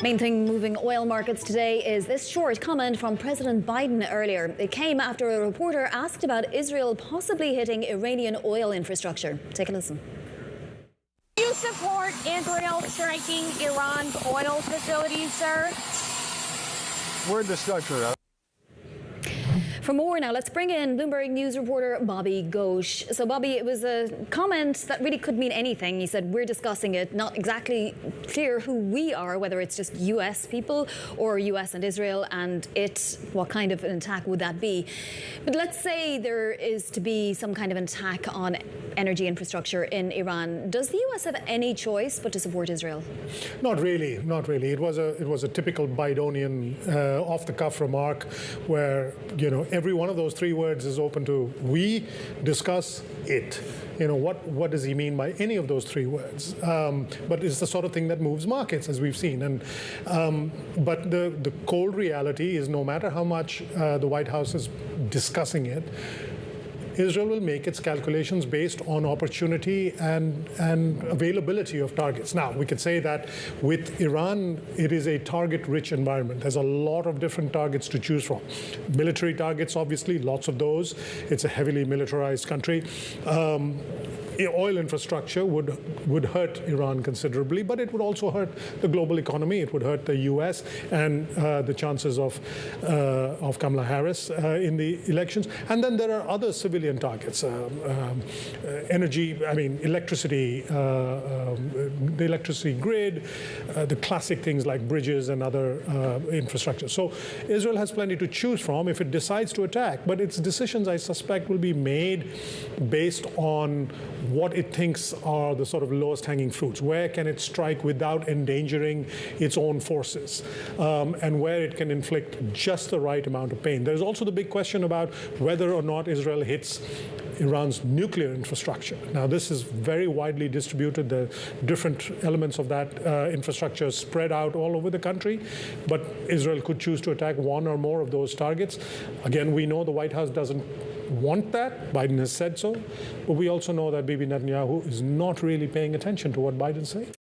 Main thing moving oil markets today is this short comment from President Biden earlier. It came after a reporter asked about Israel possibly hitting Iranian oil infrastructure. Take a listen. Do you support Israel striking Iran's oil facilities, sir? We're in the structure. For more now, let's bring in Bloomberg News reporter Bobby Ghosh. So, Bobby, it was a comment that really could mean anything. He said, we're discussing it, not exactly clear who we are, whether it's just US people or US and Israel, and what kind of an attack would that be? But let's say there is to be some kind of an attack on energy infrastructure in Iran. Does the US have any choice but to support Israel? Not really, not really. It was a typical Bidenian off-the-cuff remark where, every one of those three words is open to we discuss it. What does he mean by any of those three words? But it's the sort of thing that moves markets, as we've seen. But the cold reality is no matter how much the White House is discussing it, Israel will make its calculations based on opportunity and availability of targets. Now, we could say that with Iran, it is a target-rich environment. There's a lot of different targets to choose from. Military targets, obviously, lots of those. It's a heavily militarized country. Oil infrastructure would hurt Iran considerably, but it would also hurt the global economy. It would hurt the U.S. and the chances of Kamala Harris in the elections. And then there are other civilian targets, energy, electricity, the electricity grid, the classic things like bridges and other infrastructure. So Israel has plenty to choose from if it decides to attack, but its decisions, I suspect, will be made based on what it thinks are the sort of lowest hanging fruits. Where can it strike without endangering its own forces, and where it can inflict just the right amount of pain. There's also the big question about whether or not Israel hits Iran's nuclear infrastructure. Now, this is very widely distributed. The different elements of that infrastructure spread out all over the country, but Israel could choose to attack one or more of those targets. Again, we know the White House doesn't want that. Biden has said so. But we also know that Bibi Netanyahu is not really paying attention to what Biden's saying.